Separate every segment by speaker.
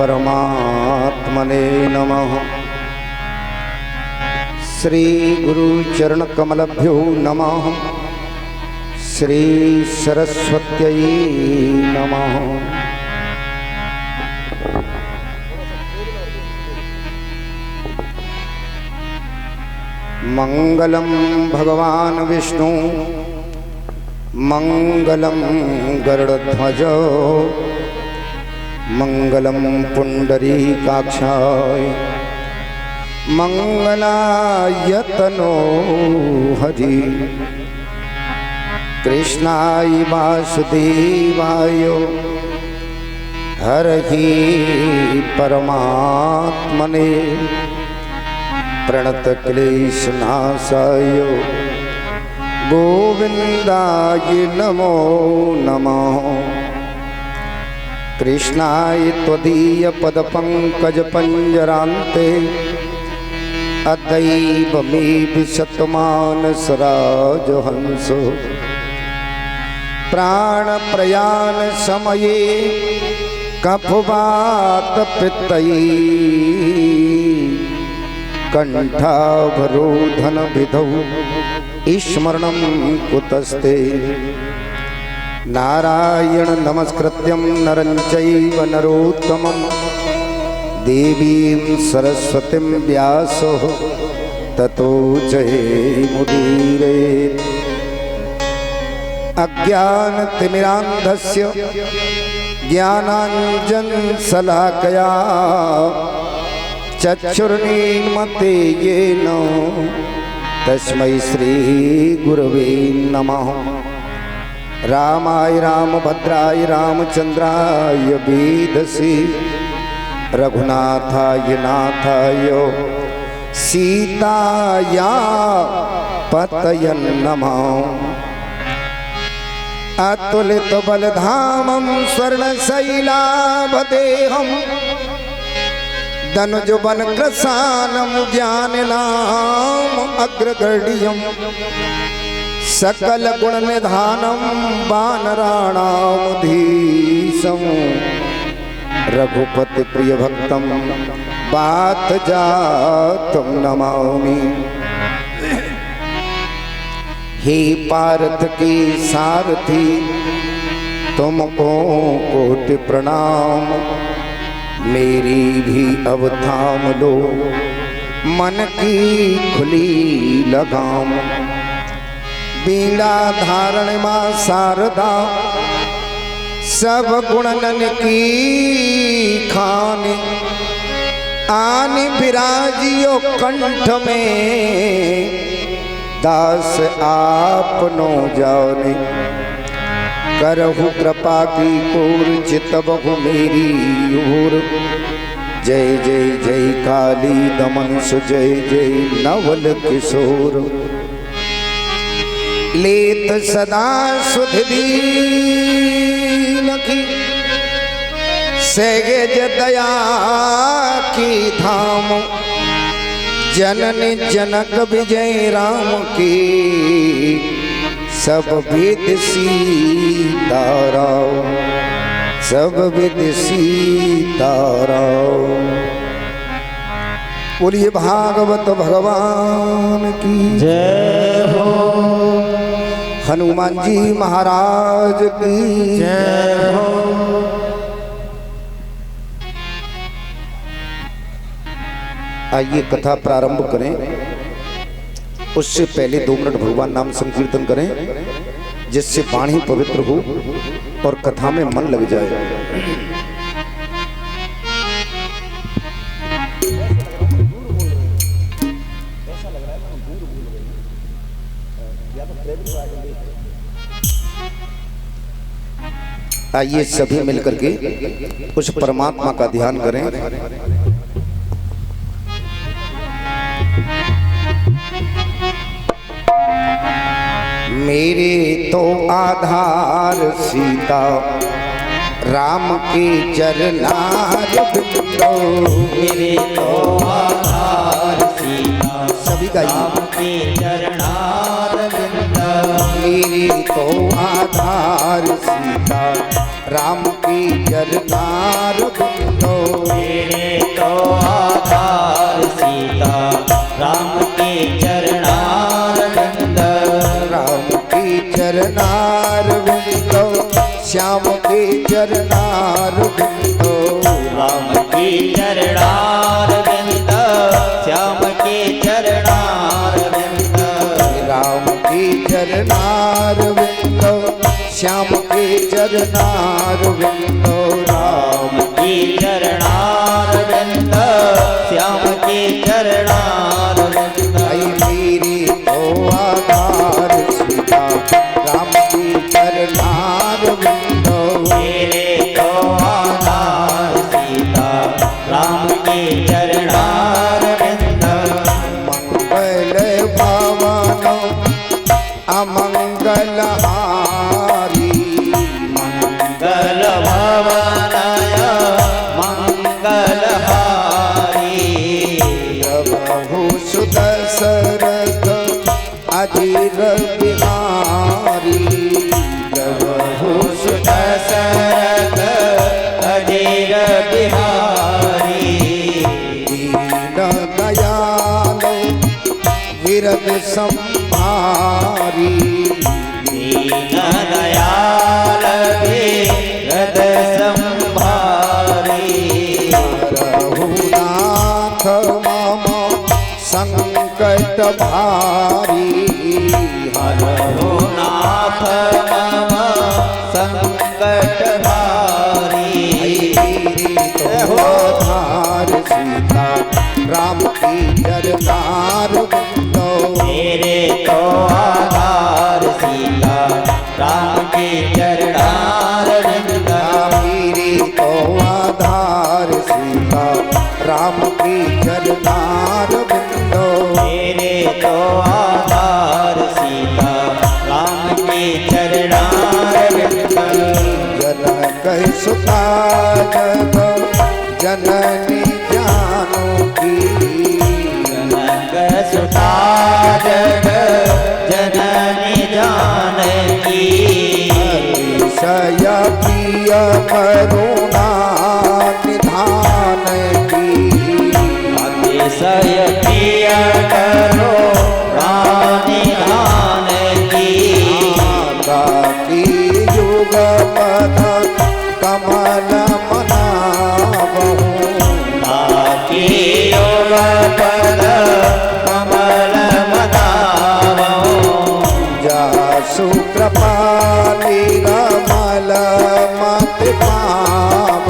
Speaker 1: परमात्मने नमः। श्री गुरु चरण कमलभ्यो नमः। श्री सरस्वत्यै नमः। मंगलम भगवान विष्णु मंगलम गरुड़ध्वज मंगलम पुंडरीकाक्षाय मंगलायतनो हरि कृष्णाय वासुदेवाय हरहि परमात्मने प्रणत क्लेशनाशाय गोविंदाय नमो नमः। कृष्णाय त्वदीय पदपंकज पंजरान्ते अतैव मे विशतमानसराजहंसो प्राण प्रयाण समये कफवात पित्तये कंठावरोधन विधौ स्मरणं कुतस्ते। नारायण नमस्कृत्यं नरं चैव नरोत्तमं देवीं सरस्वतीं व्यासो ततो जयमुदीरयेत्। अज्ञानतिमिरान्धस्य ज्ञानाञ्जनशलाकया चक्षुर्मीलितं येन तस्मै श्री गुरवे नमः। रामाय रामभद्राय रामचंद्राय वेदसे रघुनाथाय नाथाय सीताया पतये नमः। अतुलित बलधामं स्वर्णशैलाभदेहं धनुजवन कृशानं ज्ञाननाम अग्रगण्यं सकल गुण निधानं वानराणामधीशं रघुपति प्रिय भक्तं बात जातं नमामि। हे पार्थ के सारथी तुमको कोटि प्रणाम। मेरी भी अब थाम लो मन की खुली लगाम। बीड़ा धारण मां शारदा सब गुणनन की खानी। आनि विराजियो कंठ में दास आपनो जाने। करहु कृपा की कोर चितबहु मेरी ओर। जय जय जय काली दमन सुजय जय नवल किशोर। लेत सदा सुध दीन की सहज दया की धाम। जननी जनक विजय राम की सब विद सीताराम। सब विद सीताराम। बोलिए भागवत भगवान की
Speaker 2: जय हो।
Speaker 1: हनुमान जी महाराज की
Speaker 2: जय हो।
Speaker 1: आइए कथा प्रारंभ करें। उससे पहले 2 मिनट भगवान नाम संकीर्तन करें जिससे वाणी पवित्र हो और कथा में मन लग जाए। आइए सभी मिलकर के उस परमात्मा का ध्यान करें। मेरे तो आधार सीता राम के चरणार बिंदो।
Speaker 2: मेरे तो आधार सीता
Speaker 1: सभी का
Speaker 2: राम के चरणार बिंदो।
Speaker 1: मेरे तो आधार सीता राम की चरणार बिंदो। चरनार विंदो श्याम के चरनार विंदो
Speaker 2: राम की चरणार विंद श्याम की चरणार विंद
Speaker 1: आई मेरी तो आधार सीता राम की चरनार विंदो
Speaker 2: मेरे तो आधार सीता राम की चरणार विंद
Speaker 1: मंगल भवन अमंगल हारी
Speaker 2: मंगल भवनाय मंगल हारी
Speaker 1: प्रभु सुदशरथ अजीर बिहारी प्रभु
Speaker 2: दशरथ अजीर बिहारी
Speaker 1: दीन दयालो विरद संभारी
Speaker 2: दीन दयाल विरद संभारी
Speaker 1: रघुनाथ मम संकट भारी
Speaker 2: रघुनाथ मम संकट भारी
Speaker 1: आधार सीता राम की चरनार विंदो
Speaker 2: मेरे तो आधार सीता राम की चरणार विंद
Speaker 1: मेरी तो आधार सीता राम की चरनार विंदो
Speaker 2: मेरे तो आधार सीता राम की चरणार विंद
Speaker 1: जनक सुता जग जननी जानो की
Speaker 2: जनक सुता जग जननी जानकी
Speaker 1: अतिशय प्रिय करुणा निधान की
Speaker 2: अतिशय प्रिय करो रानी धान की
Speaker 1: माता की युग पद कमल मनावहु
Speaker 2: बाकी योग पद कमल मनावो
Speaker 1: जासु कृपा निरमल मत पावहु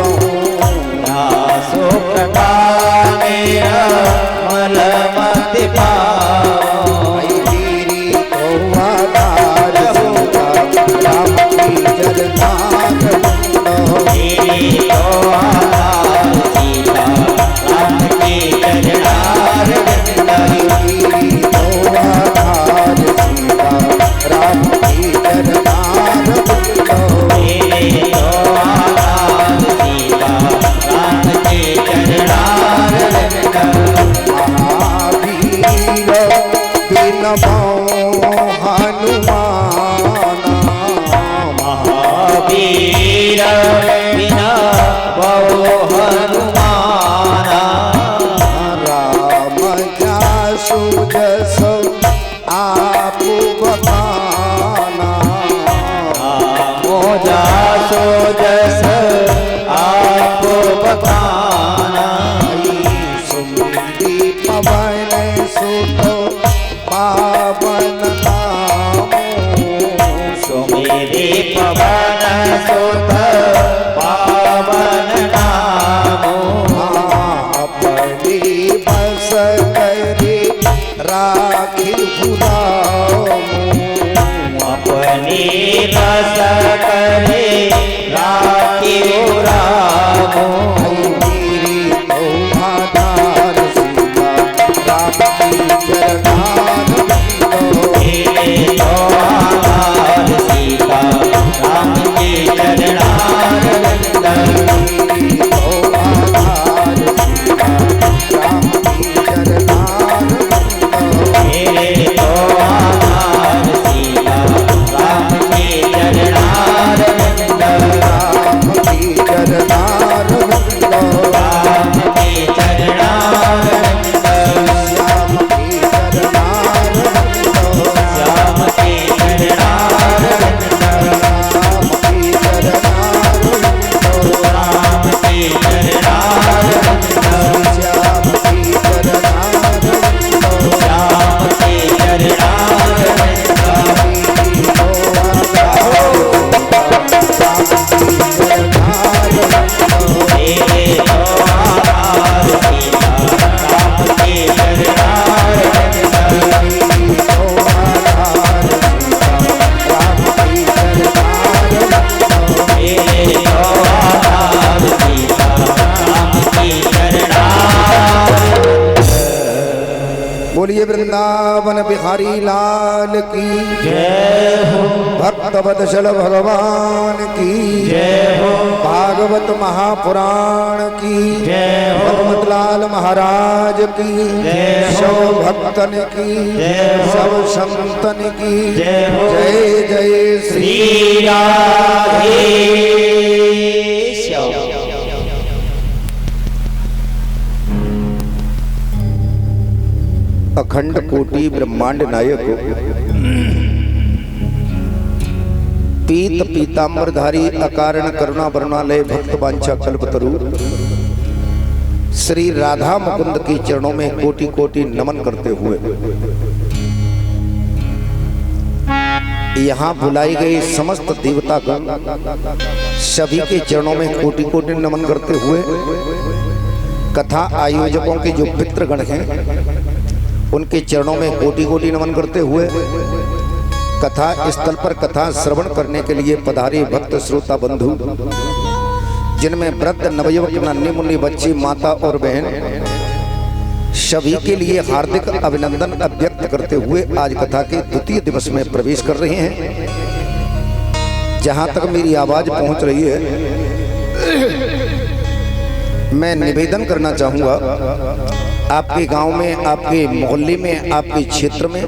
Speaker 1: बोलिए वृंदावन बिहारी लाल की
Speaker 2: जय हो,
Speaker 1: भक्तवत्सल भगवान की
Speaker 2: जय हो,
Speaker 1: भागवत महापुराण की
Speaker 2: जय हो,
Speaker 1: भगवत लाल महाराज की
Speaker 2: जय हो,
Speaker 1: सब भक्तन की
Speaker 2: जय हो,
Speaker 1: सब संतन की
Speaker 2: जय हो,
Speaker 1: जय जय श्री
Speaker 2: श्री राधे श्याम।
Speaker 1: अखंड कोटि ब्रह्मांड नायक पीत पीतांबरधारी अकारण करुणा वरुणालय भक्त वांछा कल्पतरु श्री राधा मुकुंद के चरणों में कोटि कोटि नमन करते हुए यहाँ बुलाई गई समस्त देवतागण सभी के चरणों में कोटि कोटि नमन करते हुए कथा आयोजकों के जो पितृगण हैं उनके चरणों में कोटि कोटि नमन करते हुए कथा स्थल पर कथा श्रवण करने के लिए पधारे भक्त श्रोता बंधु जिनमें वृद्ध नवयुवक नन्हे मुन्ने बच्चे माता और बहन सभी के लिए हार्दिक अभिनंदन अभ्यक्त करते हुए आज कथा के द्वितीय दिवस में प्रवेश कर रहे हैं। जहां तक मेरी आवाज पहुंच रही है मैं निवेदन करना चाहूंगा आपके गांव में, आपके मोहल्ले में, आपके क्षेत्र में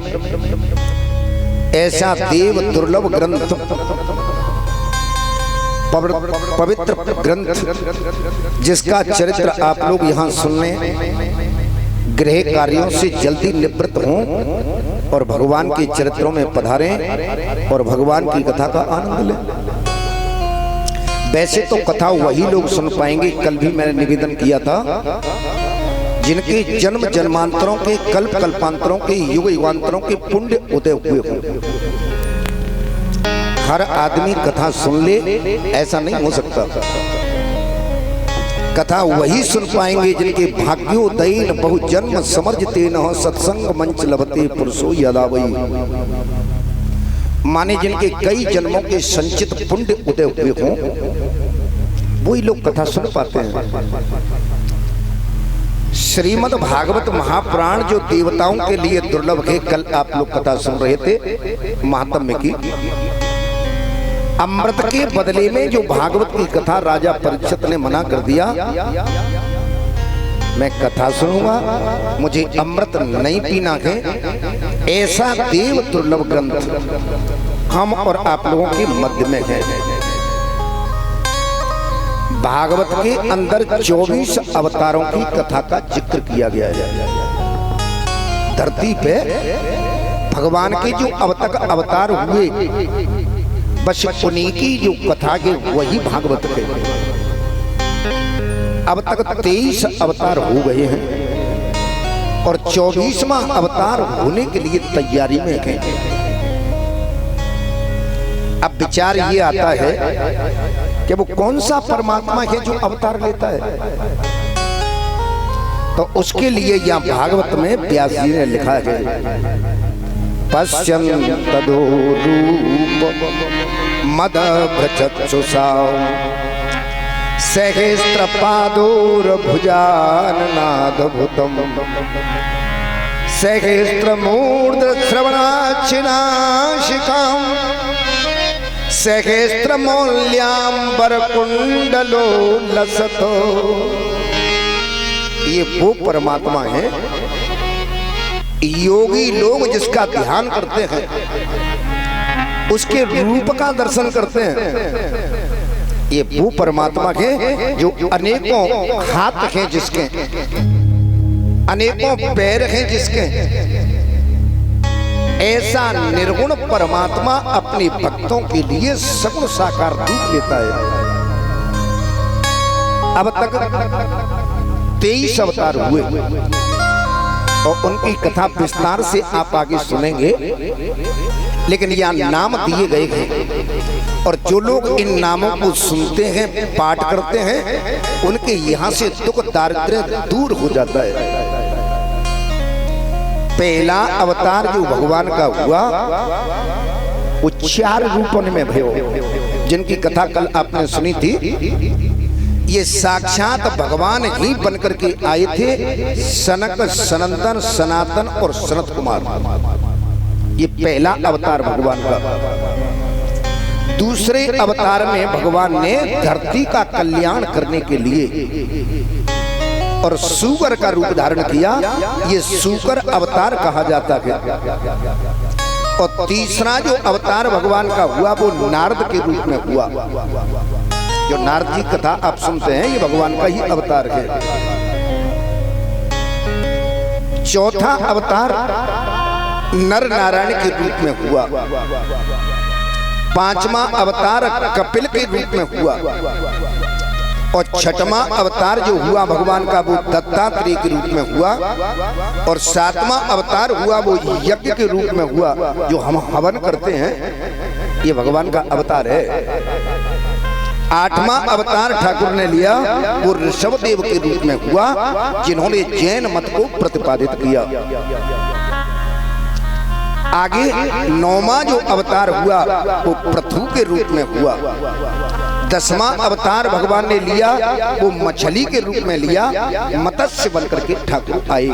Speaker 1: ऐसा देव दुर्लभ ग्रंथ, पवित्र ग्रंथ जिसका चरित्र आप लोग यहाँ सुनने गृह कार्यों से जल्दी निवृत्त हों और भगवान के चरित्रों में पधारें और भगवान की कथा का आनंद लें। वैसे तो कथा वही लोग सुन पाएंगे, कल भी मैंने निवेदन किया था, जिनके जन्म जन्मांतरों के कल्प कल्पांतरों के युग युगांतरों के पुण्य उदय हुए हों। हर आदमी कथा सुन ले ऐसा नहीं हो सकता। कथा वही सुन पाएंगे जिनके भाग्योदयन बहुजन्म समर्जते न सत्संग मंच लभते पुरुषो यदावई, माने जिनके कई जन्मों के संचित पुण्य उदय हुए हों वही लोग कथा सुन पाते हैं। श्रीमद् भागवत महापुराण जो देवताओं के लिए दुर्लभ है, कल आप लोग कथा सुन रहे थे महात्म्य की। अमृत के बदले में जो भागवत की कथा राजा परीक्षित ने मना कर दिया, मैं कथा सुनूंगा, मुझे अमृत नहीं पीना है, ऐसा देव दुर्लभ ग्रंथ हम और आप लोगों के मध्य में है। भागवत के अंदर 24 अवतारों की कथा का जिक्र किया गया है। धरती पे भगवान के जो अब तक अवतार हुए बस उन्हीं की जो कथा के वही भागवत के अब तक 23 अवतार हो गए हैं और 24वां अवतार होने के लिए तैयारी में हैं। अब विचार ये आता है कि वो कौन सा परमात्मा है जो अवतार लेता है, तो उसके लिए यहाँ भागवत में व्यास जी ने लिखा है, पश्यन् तदो रूप मद भ्रचक्षुषां सहस्त्रपादोर्भुजाननादभुतं सहस्त्रमूर्धश्रवणाक्षिणाशिकां सहस्त्रमौल्याम्बरकुण्डलो लसतो। ये वो परमात्मा है योगी लोग जिसका ध्यान करते हैं, उसके रूप का दर्शन करते हैं। ये वो परमात्मा है जो अनेकों हाथ हैं जिसके, अनेकों पैर हैं जिसके, ऐसा निर्गुण परमात्मा अपने भक्तों के लिए सगुण साकार रूप लेता है। अब तक 23 अवतार हुए और उनकी कथा विस्तार से आप आगे सुनेंगे, लेकिन यहाँ नाम दिए गए हैं और जो लोग इन नामों को सुनते हैं, पाठ करते हैं, उनके यहाँ से दुख दारिद्र्य दूर हो जाता है। पहला अवतार जो भगवान का हुआ वो 4 रूपों में भयो, जिनकी कथा कल आपने सुनी थी ये साक्षात भगवान ही बनकर के आए थे। सनक, सनंदन, सनातन और सनत कुमार, ये पहला अवतार भगवान का। दूसरे अवतार में भगवान ने धरती का कल्याण करने के लिए और सूकर का रूप धारण किया, ये सूकर अवतार कहा जाता है। और तीसरा जो अवतार भगवान का हुआ वो नारद के रूप में हुआ। जो नारद जी कथा आप सुनते हैं, ये भगवान का ही अवतार है। चौथा अवतार नर नारायण के रूप में हुआ। पांचवा अवतार कपिल के रूप में हुआ। और छठवां अवतार जो हुआ भगवान का वो दत्तात्रेय के रूप में हुआ। और सातवां अवतार हुआ वो यज्ञ के रूप में हुआ, जो हम हवन करते हैं, ये भगवान का अवतार है। आठवां अवतार ठाकुर ने लिया वो ऋषभ देव के रूप में हुआ, जिन्होंने जैन मत को प्रतिपादित किया। आगे नौवां जो अवतार हुआ वो पृथु के रूप में हुआ। 10वां अवतार भगवान ने लिया वो मछली के रूप में लिया, मत्स्य बनकर के ठाकुर आए।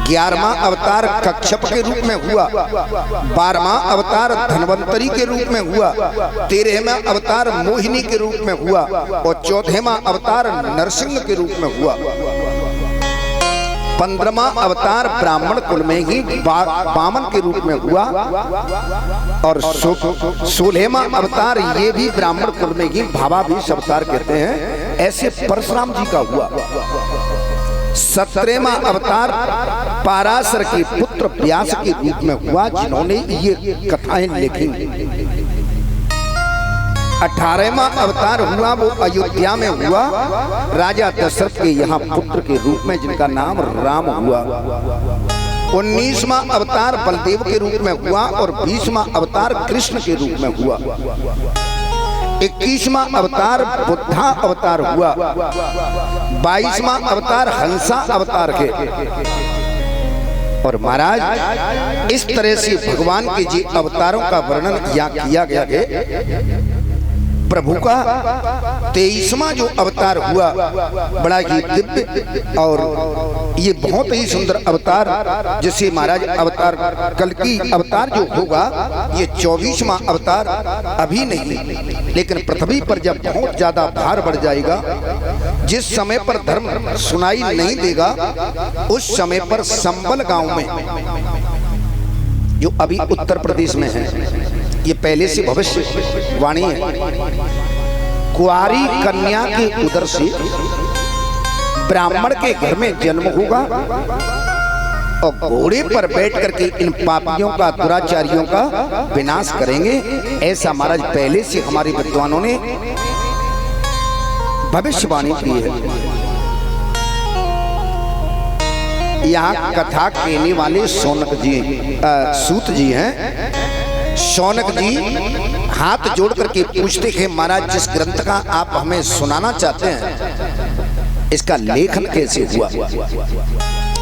Speaker 1: 11वां अवतार कच्छप के रूप में हुआ। 12वां अवतार धन्वंतरी के रूप में हुआ। 13वां अवतार मोहिनी के रूप में हुआ। और 14वां अवतार नरसिंह के रूप में हुआ। 15वां अवतार ब्राह्मण कुल में ही वामन के रूप में हुआ। और 16वां अवतार ये भी ब्राह्मण कुल में ही भावाभीष अवतार कहते हैं, ऐसे परशुराम जी का हुआ। 17वां अवतार पाराशर के पुत्र व्यास के रूप में हुआ, जिन्होंने ये कथाएं लिखी। 18वां अवतार हुआ वो अयोध्या में हुआ, राजा दशरथ के यहाँ पुत्र के रूप में, जिनका नाम राम हुआ। 19वां अवतार बलदेव के रूप में हुआ। और 20वां अवतार कृष्ण के रूप में हुआ। 21वां अवतार बुद्धा अवतार हुआ। 22वां अवतार हंसा अवतार है। और महाराज इस तरह से भगवान के जी अवतारों का वर्णन यहाँ किया गया है। प्रभु का 23वां जो अवतार हुआ बड़ा ही दिव्य और ये बहुत ही सुंदर अवतार, जैसे महाराज अवतार कल्कि अवतार जो होगा ये 24वां अवतार अभी नहीं, लेकिन पृथ्वी पर जब बहुत ज्यादा भार बढ़ जाएगा, जिस समय पर धर्म सुनाई नहीं देगा, उस समय पर संबल गांव में, जो अभी उत्तर प्रदेश में है, ये पहले से भविष्य वाणी है, कुआरी कन्या के उदर से ब्राह्मण के घर में जन्म होगा और घोड़े पर बैठ करके इन पापियों का, दुराचारियों का विनाश करेंगे। ऐसा महाराज पहले से हमारे विद्वानों ने भविष्यवाणी की है। यहाँ कथा कहने वाले शौनक जी, सूत जी हैं। शौनक जी हाथ जोड़ करके पूछते हैं, महाराज जिस ग्रंथ का आप हमें सुनाना चाहते हैं, इसका लेखन कैसे हुआ?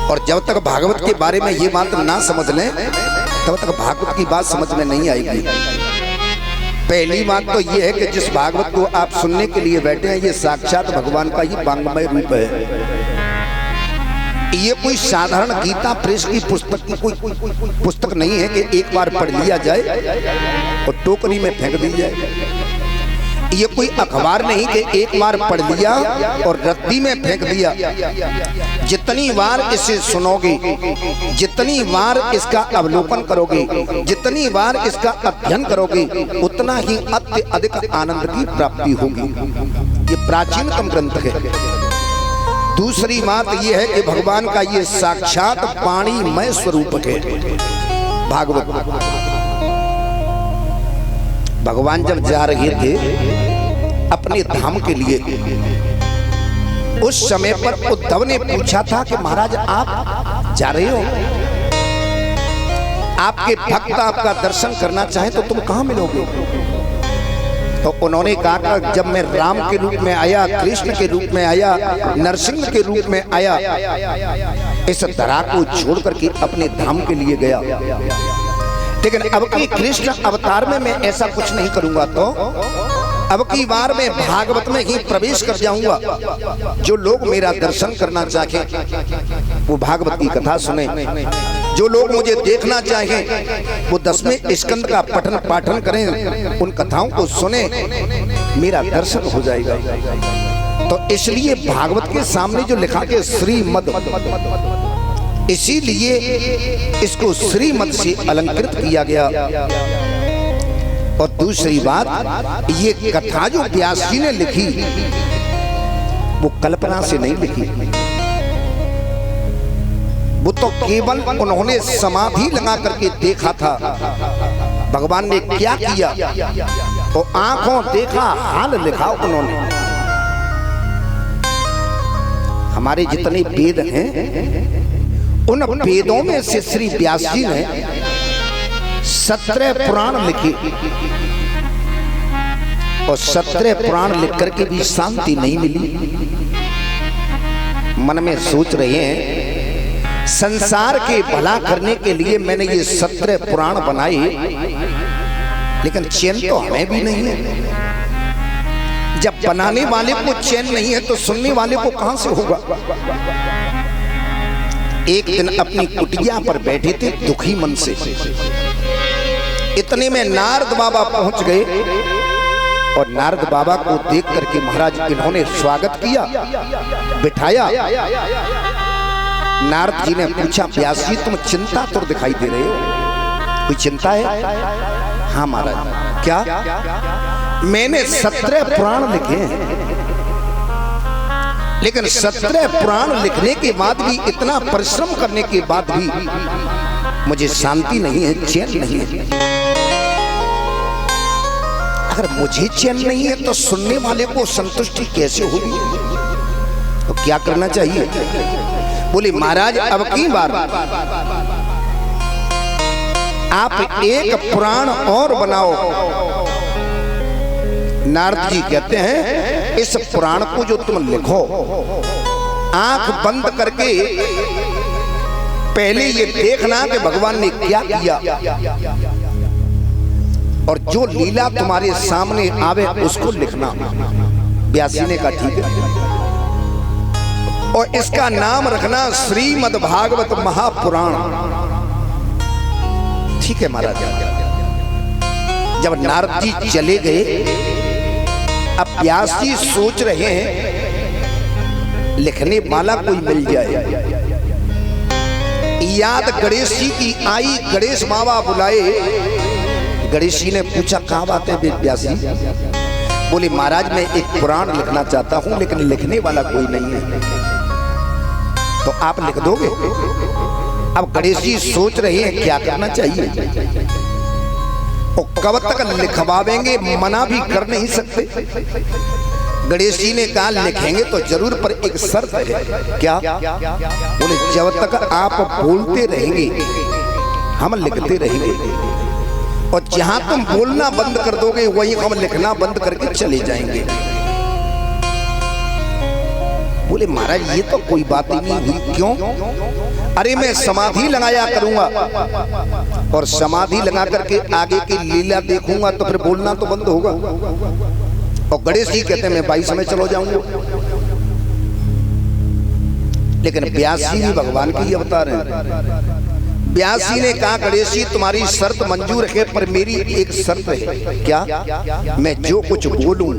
Speaker 1: और जब तक भागवत के बारे में ये बात ना समझ लें, तब तक भागवत की बात समझ में नहीं आएगी। पहली बात तो ये है कि जिस भागवत को आप सुनने के लिए बैठे हैं, ये साक्षात भगवान का ही वांग्मय रूप है। ये कोई साधारण गीता प्रेस की पुस्तक की कोई पुस्तक नहीं है कि एक बार पढ़ लिया जाए और टोकरी में फेंक दी जाए। ये कोई अखबार नहीं कि एक बार पढ़ लिया और रद्दी में फेंक दिया। जितनी बार इसे सुनोगे, जितनी बार इसका अवलोकन करोगे, जितनी बार इसका अध्ययन करोगे, उतना ही अत्यधिक आनंद की प्राप्ति होगी। ये प्राचीनतम ग्रंथ है। दूसरी बात यह है कि भगवान का ये साक्षात वाणीमय स्वरूप है भागवत। भगवान जब जा रहे थे अपने धाम के लिए, उस समय पर उद्धव ने पूछा था कि महाराज आप जा रहे हो, आपके भक्त आपका दर्शन करना चाहे तो तुम कहां मिलोगे? तो उन्होंने कहा कि जब मैं राम के रूप में आया, कृष्ण के रूप में आया, नरसिंह के रूप में आया, इस धरा को छोड़ करके अपने धाम के लिए गया। लेकिन अब के कृष्ण अवतार में मैं ऐसा कुछ नहीं करूंगा। तो अब की बार मैं भागवत में ही प्रवेश कर जाऊंगा। जो लोग मेरा दर्शन करना चाहें वो भागवत की कथा सुने, जो लोग मुझे देखना चाहें वो 10वें स्कंद का पठन पाठन करें, उन कथाओं को सुने, मेरा दर्शन हो जाएगा। तो इसलिए भागवत के सामने जो लिखा के श्रीमद, इसीलिए इसको श्रीमद से अलंकृत किया गया। और दूसरी बात, ये कथा जो व्यास जी ने लिखी वो कल्पना से नहीं लिखी, वो तो केवल उन्होंने समाधि लगा करके देखा था भगवान ने क्या किया, तो आंखों देखा हाल लिखा उन्होंने। हमारे जितने वेद हैं उन वेदों में से श्री व्यास जी ने 17 पुराण लिखे, और 17 पुराण लिख करके भी शांति नहीं मिली। मन में सोच रहे हैं संसार के भला करने के लिए मैंने ये 17 पुराण बनाए, लेकिन चैन तो हमें भी नहीं है। जब बनाने वाले को चैन नहीं है तो सुनने वाले को कहां से होगा। एक दिन अपनी कुटिया पर बैठे थे दुखी मन से, इतने में नारद बाबा पहुंच गए, और नारद बाबा को देख करके महाराज इन्होंने स्वागत किया, बिठाया। नारद जी ने पूछा, व्यास जी तुम चिंतातुर दिखाई दे रहे हो, कोई चिंता है? हाँ महाराज। क्या? मैंने 17 पुराण लिखे हैं, लेकिन 17 पुराण लिखने के बाद भी, इतना परिश्रम करने के बाद भी मुझे शांति नहीं है, चैन नहीं है। अगर मुझे चैन नहीं है तो सुनने वाले को संतुष्टि कैसे होगी? तो क्या करना चाहिए? बोले महाराज अब की बार आप एक पुराण और बनाओ। नारद जी कहते हैं इस पुराण को जो तुम लिखो, आंख बंद करके पहले ये देखना कि भगवान ने क्या किया, और जो लीला तुम्हारे सामने आवे उसको लिखना। व्यास जी ने कहा ठीक है, और इसका नाम रखना श्रीमद् भागवत महापुराण। ठीक है महाराज। जब नारद जी चले गए, अब व्यास जी सोच रहे हैं लिखने वाला कोई मिल जाए। याद गणेश जी की आई, गणेश बाबा बुलाए। गणेश जी ने पूछा कहाँ बात है व्यास जी? बोले महाराज मैं एक पुराण लिखना चाहता हूं, लेकिन लिखने वाला कोई नहीं है, तो आप लिख दोगे? अब गणेश जी सोच रहे हैं क्या करना चाहिए, और कब तक लिखवावेंगे, मना भी कर नहीं सकते। गणेश जी ने कहा लिखेंगे तो जरूर, पर एक शर्त है। क्या? बोले जब तक आप बोलते रहेंगे हम लिखते रहेंगे, और जहां तुम बोलना बंद कर दोगे वहीं हम लिखना बंद करके चले जाएंगे। बोले महाराज ये तो कोई बात ही नहीं हुई। क्यों? अरे मैं समाधि लगाया करूंगा, और समाधि लगा करके आगे की लीला देखूंगा तो फिर बोलना तो बंद होगा। और गणेश जी कहते हैं मैं 22 में चलो जाऊंगा। लेकिन व्यास जी भी भगवान के ही अवतार हैं। व्यास जी ने कहा गणेश जी तुम्हारी शर्त मंजूर है, पर मेरी एक शर्त है। क्या? मैं जो कुछ बोलूं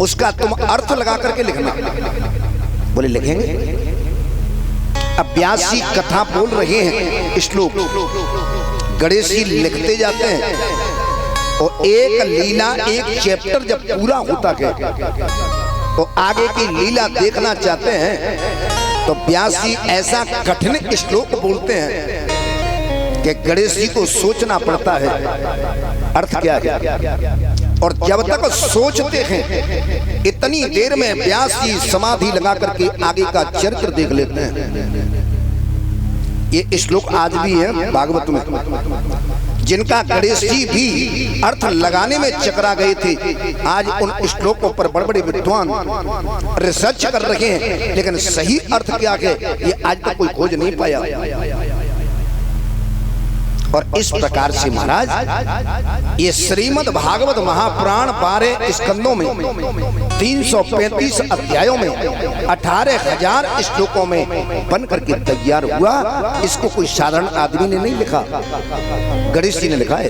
Speaker 1: उसका तुम अर्थ लगा करके लिखना। बोले लिखेंगे। अब व्यास जी कथा बोल रहे हैं, श्लोक गणेश जी लिखते जाते हैं, और एक लीला एक चैप्टर जब पूरा होता है तो आगे की लीला देखना चाहते हैं, तो व्यास जी ऐसा कठिन श्लोक बोलते हैं कि गणेश जी को सोचना पड़ता है अर्थ क्या है। और जब तक सोचते हैं इतनी देर में व्यास जी समाधि लगा करके आगे का चरित्र देख लेते हैं। ये श्लोक आज भी है भागवत में, जिनका गणेश जी भी अर्थ लगाने में चकरा गए थे, आज उन श्लोकों पर बड़े बड़े विद्वान रिसर्च कर रहे हैं, लेकिन सही अर्थ क्या है ये आज तक कोई खोज नहीं पाया। और इस प्रकार से महाराज ये श्रीमद् भागवत महापुराण 12 स्कंदों में 335 अध्यायों में 18,000 श्लोकों में बन करके तैयार हुआ। इसको कोई साधारण आदमी ने नहीं लिखा, गणेश जी ने लिखा है।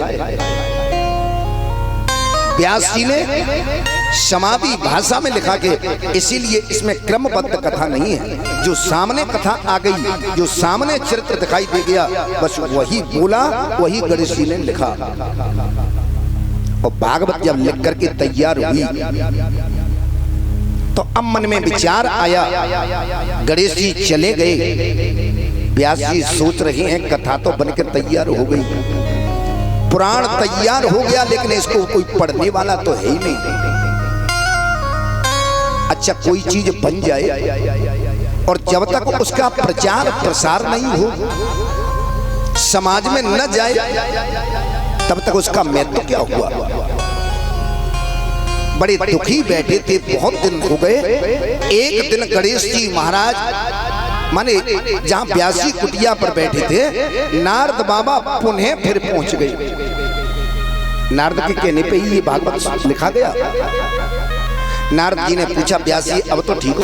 Speaker 1: व्यास जी ने समाधि भाषा में लिखा के, इसीलिए इसमें क्रमबद्ध कथा नहीं है। जो सामने कथा आ गई, जो सामने चरित्र दिखाई दे गया, बस वही बोला, वही गणेश जी ने लिखा। और भागवत जब लिख करके तैयार हुई तो अब मन में विचार आया, गणेश जी चले गए, व्यास जी सोच रहे हैं कथा तो बनकर तैयार हो गई, पुराण तैयार हो गया, लेकिन इसको कोई पढ़ने वाला तो है ही नहीं। अच्छा कोई चीज बन जाए और जब तक उसका प्रचार प्रसार नहीं हो, समाज में न जाए, तब तक उसका महत्व क्या हुआ। बड़े दुखी बैठे थे, बहुत दिन हो गए। एक दिन गणेश जी महाराज माने जहां व्यासी कुटिया पर बैठे थे, नारद बाबा पुनः फिर पहुंच गए। नारद के कहने पे ही ये भागवत लिखा गया। नारद जी ने पूछा, व्यास जी अब तो ठीक